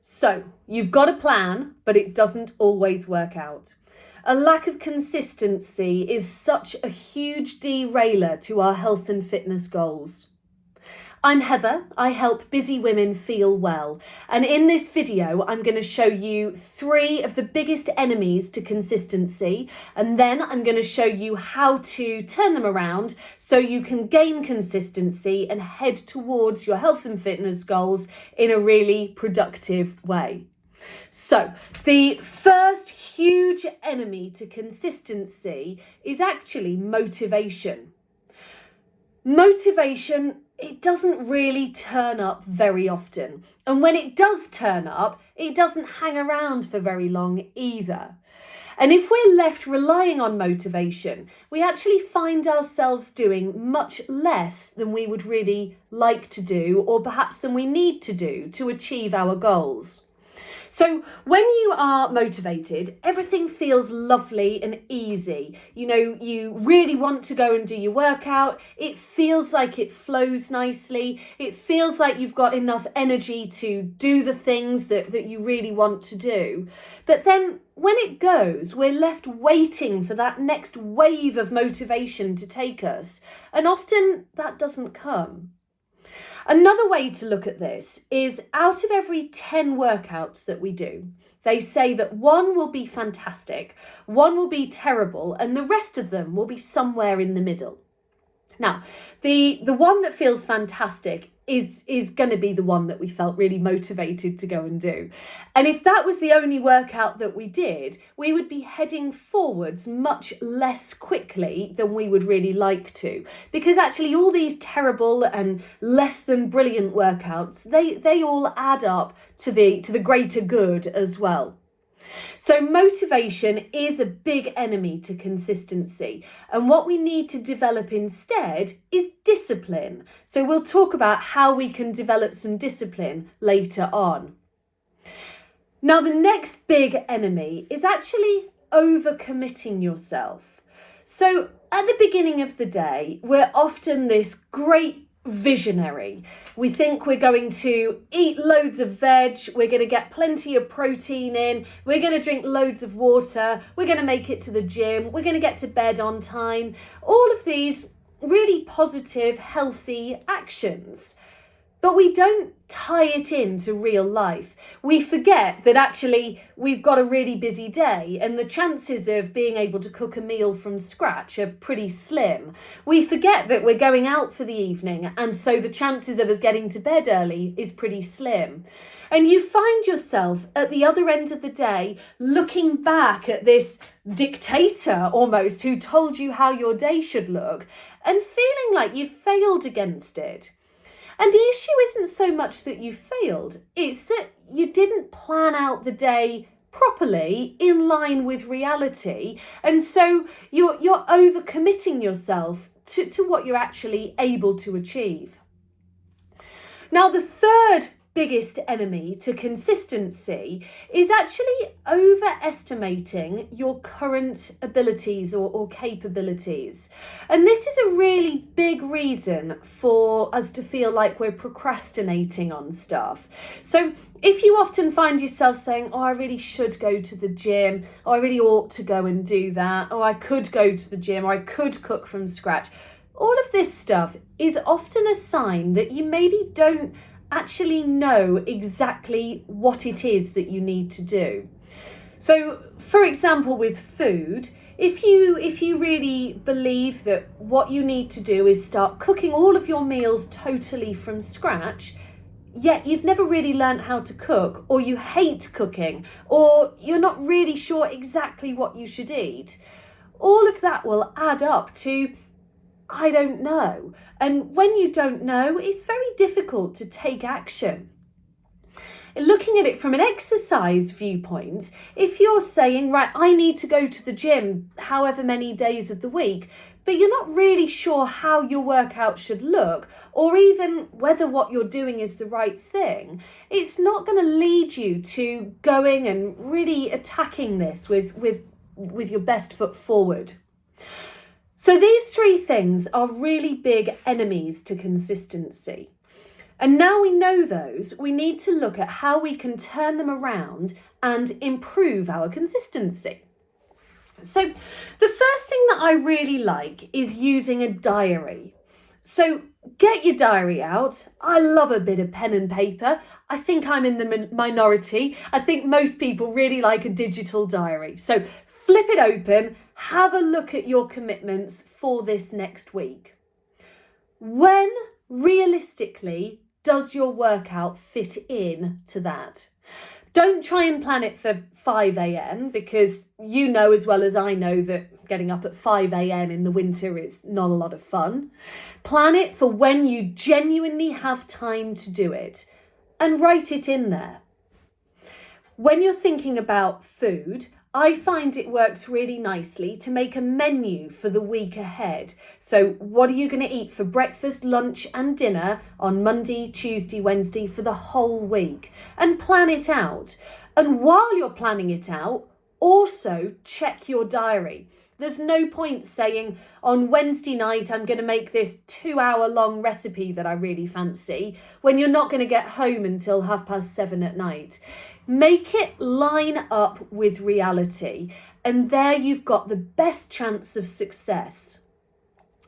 So, you've got a plan, but it doesn't always work out. A lack of consistency is such a huge derailer to our health and fitness goals. I'm Heather, I help busy women feel well, and in this video I'm going to show you 3 of the biggest enemies to consistency, and then I'm going to show you how to turn them around so you can gain consistency and head towards your health and fitness goals in a really productive way. So, the first huge enemy to consistency is actually motivation. Motivation, it doesn't really turn up very often. And when it does turn up, it doesn't hang around for very long either. And if we're left relying on motivation, we actually find ourselves doing much less than we would really like to do, or perhaps than we need to do to achieve our goals. So when you are motivated, everything feels lovely and easy. You know, you really want to go and do your workout. It feels like it flows nicely. It feels like you've got enough energy to do the things that you really want to do. But then when it goes, we're left waiting for that next wave of motivation to take us. And often that doesn't come. Another way to look at this is out of every 10 workouts that we do, they say that 1 will be fantastic, 1 will be terrible, and the rest of them will be somewhere in the middle. Now, the one that feels fantastic is going to be the one that we felt really motivated to go and do. And if that was the only workout that we did, we would be heading forwards much less quickly than we would really like to. Because actually all these terrible and less than brilliant workouts, they all add up to the greater good as well. So motivation is a big enemy to consistency, and what we need to develop instead is discipline. So we'll talk about how we can develop some discipline later on. Now, the next big enemy is actually overcommitting yourself. So at the beginning of the day, we're often this great visionary. We think we're going to eat loads of veg, we're going to get plenty of protein in, we're going to drink loads of water, we're going to make it to the gym, we're going to get to bed on time. All of these really positive, healthy actions. But we don't tie it into real life. We forget that actually we've got a really busy day and the chances of being able to cook a meal from scratch are pretty slim. We forget that we're going out for the evening, and so the chances of us getting to bed early is pretty slim. And you find yourself at the other end of the day looking back at this dictator almost who told you how your day should look and feeling like you've failed against it. And the issue isn't so much that you failed, it's that you didn't plan out the day properly in line with reality. And so you're overcommitting yourself to what you're actually able to achieve. Now, the third biggest enemy to consistency is actually overestimating your current abilities or capabilities. And this is a really big reason for us to feel like we're procrastinating on stuff. So if you often find yourself saying, oh, I really should go to the gym, or I really ought to go and do that, or I could go to the gym, or I could cook from scratch, all of this stuff is often a sign that you maybe don't actually know exactly what it is that you need to do. So, for example, with food, if you really believe that what you need to do is start cooking all of your meals totally from scratch, yet you've never really learned how to cook, or you hate cooking, or you're not really sure exactly what you should eat, all of that will add up to I don't know. And when you don't know, it's very difficult to take action. Looking at it from an exercise viewpoint, if you're saying, right, I need to go to the gym however many days of the week, but you're not really sure how your workout should look, or even whether what you're doing is the right thing, it's not going to lead you to going and really attacking this with your best foot forward. So these 3 things are really big enemies to consistency. And now we know those, we need to look at how we can turn them around and improve our consistency. So the first thing that I really like is using a diary. So get your diary out. I love a bit of pen and paper. I think I'm in the minority. I think most people really like a digital diary. So flip it open, have a look at your commitments for this next week. When realistically does your workout fit in to that? Don't try and plan it for 5 a.m. because you know as well as I know that getting up at 5 a.m. in the winter is not a lot of fun. Plan it for when you genuinely have time to do it and write it in there. When you're thinking about food, I find it works really nicely to make a menu for the week ahead. So what are you going to eat for breakfast, lunch and dinner on Monday, Tuesday, Wednesday for the whole week? And plan it out. And while you're planning it out, also check your diary. There's no point saying on Wednesday night I'm going to make this 2-hour-long recipe that I really fancy when you're not going to get home until 7:30 at night. Make it line up with reality, and there you've got the best chance of success.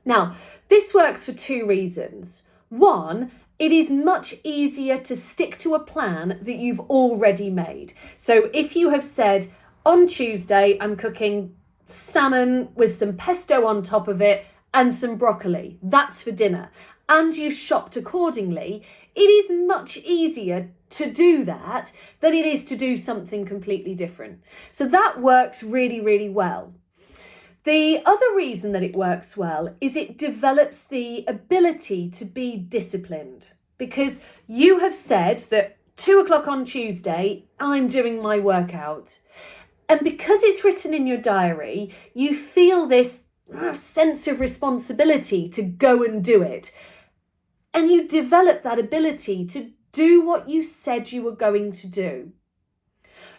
Now, this works for 2 reasons. One, it is much easier to stick to a plan that you've already made. So if you have said, on Tuesday, I'm cooking salmon with some pesto on top of it and some broccoli, that's for dinner, and you've shopped accordingly, it is much easier to do that than it is to do something completely different. So that works really, really well. The other reason that it works well is it develops the ability to be disciplined, because you have said that 2:00 on Tuesday, I'm doing my workout. And because it's written in your diary, you feel this sense of responsibility to go and do it. And you develop that ability to do what you said you were going to do.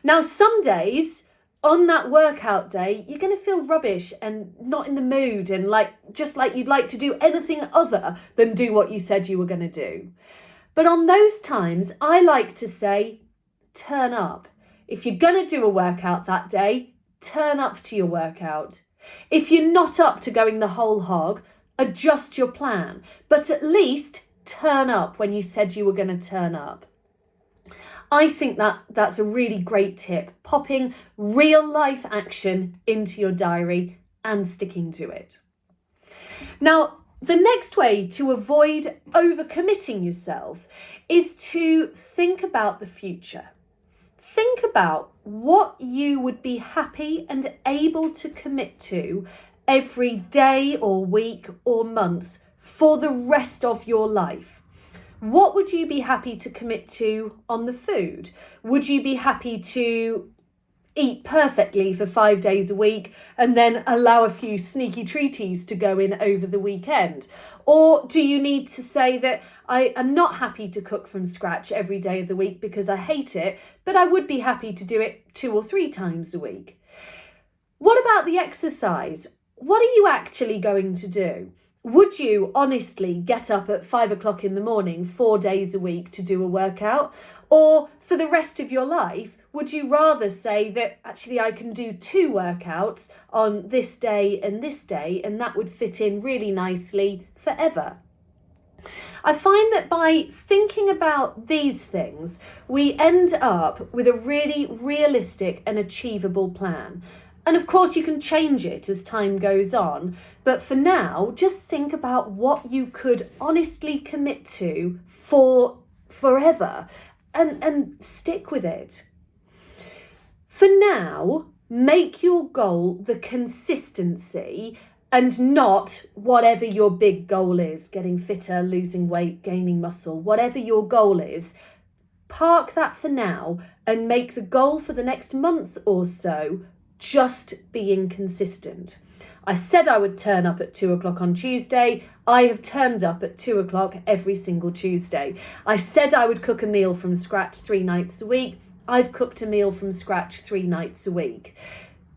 Now, some days on that workout day, you're going to feel rubbish and not in the mood and just like you'd like to do anything other than do what you said you were going to do. But on those times, I like to say, turn up. If you're going to do a workout that day, turn up to your workout. If you're not up to going the whole hog, adjust your plan, but at least turn up when you said you were going to turn up. I think that's a really great tip, popping real life action into your diary and sticking to it. Now, the next way to avoid overcommitting yourself is to think about the future. Think about what you would be happy and able to commit to every day or week or month for the rest of your life. What would you be happy to commit to on the food? Would you be happy to eat perfectly for 5 days a week and then allow a few sneaky treaties to go in over the weekend? Or do you need to say that I am not happy to cook from scratch every day of the week because I hate it, but I would be happy to do it 2 or 3 times a week? What about the exercise? What are you actually going to do? Would you honestly get up at 5:00 in the morning 4 days a week to do a workout? Or for the rest of your life, would you rather say that actually I can do 2 workouts on this day, and that would fit in really nicely forever? I find that by thinking about these things, we end up with a really realistic and achievable plan. And of course, you can change it as time goes on. But for now, just think about what you could honestly commit to for forever and stick with it. For now, make your goal the consistency and not whatever your big goal is, getting fitter, losing weight, gaining muscle, whatever your goal is. Park that for now and make the goal for the next month or so just being consistent. I said I would turn up at 2:00 on Tuesday. I have turned up at 2:00 every single Tuesday. I said I would cook a meal from scratch 3 nights a week. I've cooked a meal from scratch 3 nights a week.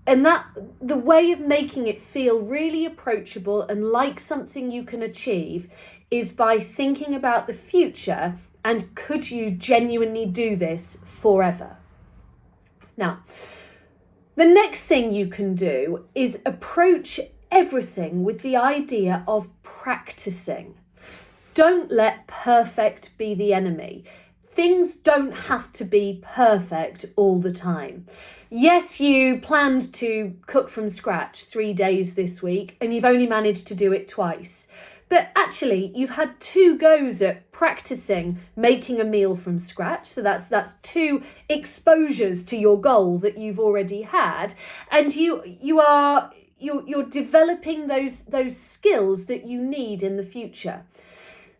And that the way of making it feel really approachable and like something you can achieve is by thinking about the future and could you genuinely do this forever? Now, the next thing you can do is approach everything with the idea of practicing. Don't let perfect be the enemy. Things don't have to be perfect all the time. Yes, you planned to cook from scratch 3 days this week and you've only managed to do it twice. But actually, you've had 2 goes at practicing making a meal from scratch. So that's 2 exposures to your goal that you've already had. And you're developing those skills that you need in the future.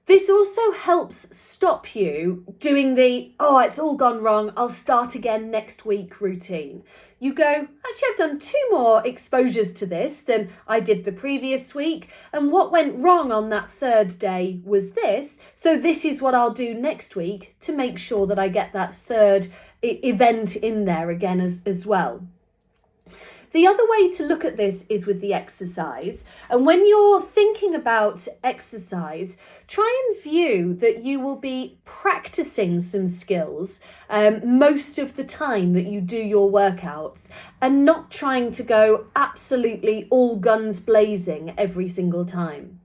This also helps stop you doing the, oh, it's all gone wrong, I'll start again next week routine. You go, actually, I've done 2 more exposures to this than I did the previous week. And what went wrong on that 3rd day was this. So this is what I'll do next week to make sure that I get that 3rd event in there again as well. The other way to look at this is with the exercise. And when you're thinking about exercise, try and view that you will be practicing some skills most of the time that you do your workouts and not trying to go absolutely all guns blazing every single time.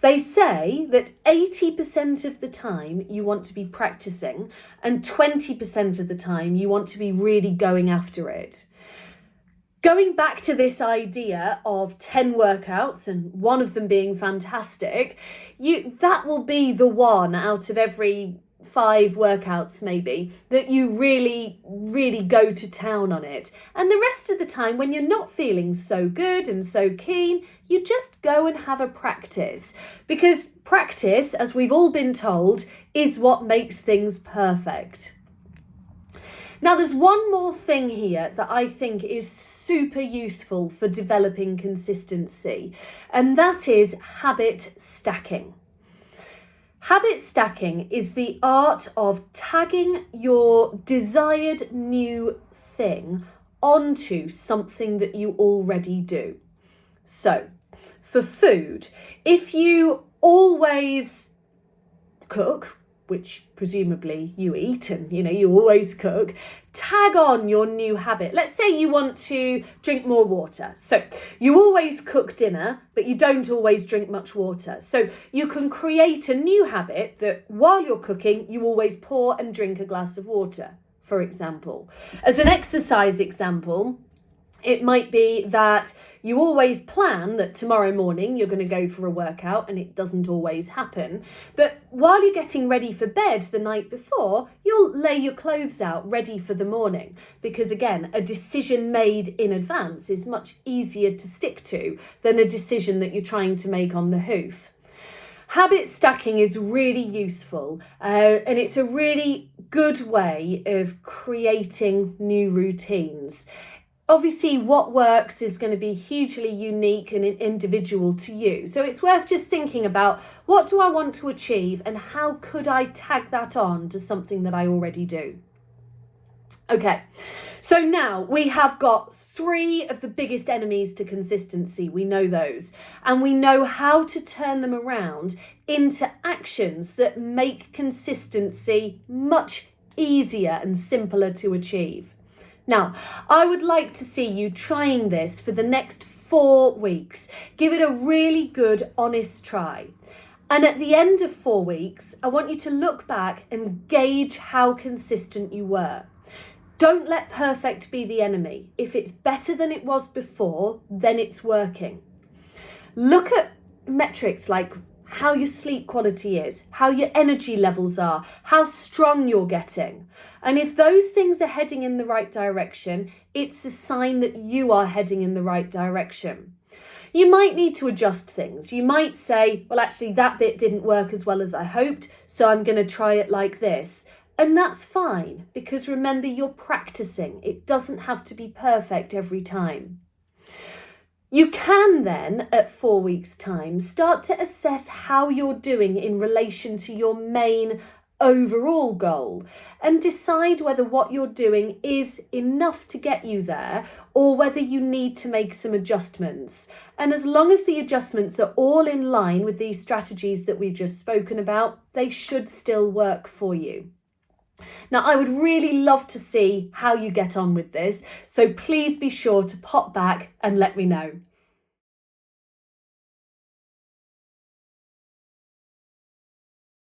They say that 80% of the time you want to be practicing and 20% of the time you want to be really going after it. Going back to this idea of 10 workouts and one of them being fantastic, that will be the one out of every 5 workouts maybe that you really, really go to town on it. And the rest of the time when you're not feeling so good and so keen, you just go and have a practice. Because practice, as we've all been told, is what makes things perfect. Now, there's one more thing here that I think is super useful for developing consistency, and that is habit stacking. Habit stacking is the art of tagging your desired new thing onto something that you already do. So, for food, if you always cook, which presumably you eat and you always cook, tag on your new habit. Let's say you want to drink more water. So you always cook dinner, but you don't always drink much water. So you can create a new habit that while you're cooking, you always pour and drink a glass of water, for example. As an exercise example, it might be that you always plan that tomorrow morning you're going to go for a workout and it doesn't always happen. But while you're getting ready for bed the night before, you'll lay your clothes out ready for the morning. Because again, a decision made in advance is much easier to stick to than a decision that you're trying to make on the hoof. Habit stacking is really useful and it's a really good way of creating new routines. Obviously, what works is going to be hugely unique and individual to you. So it's worth just thinking about, what do I want to achieve and how could I tag that on to something that I already do? Okay, so now we have got 3 of the biggest enemies to consistency. We know those, and we know how to turn them around into actions that make consistency much easier and simpler to achieve. Now, I would like to see you trying this for the next 4 weeks. Give it a really good, honest try. And at the end of 4 weeks, I want you to look back and gauge how consistent you were. Don't let perfect be the enemy. If it's better than it was before, then it's working. Look at metrics like how your sleep quality is, how your energy levels are, how strong you're getting. And if those things are heading in the right direction, it's a sign that you are heading in the right direction. You might need to adjust things. You might say, well, actually, that bit didn't work as well as I hoped, so I'm going to try it like this. And that's fine, because remember, you're practicing. It doesn't have to be perfect every time. You can then, at 4 weeks' time, start to assess how you're doing in relation to your main overall goal and decide whether what you're doing is enough to get you there or whether you need to make some adjustments. And as long as the adjustments are all in line with these strategies that we've just spoken about, they should still work for you. Now, I would really love to see how you get on with this, so please be sure to pop back and let me know.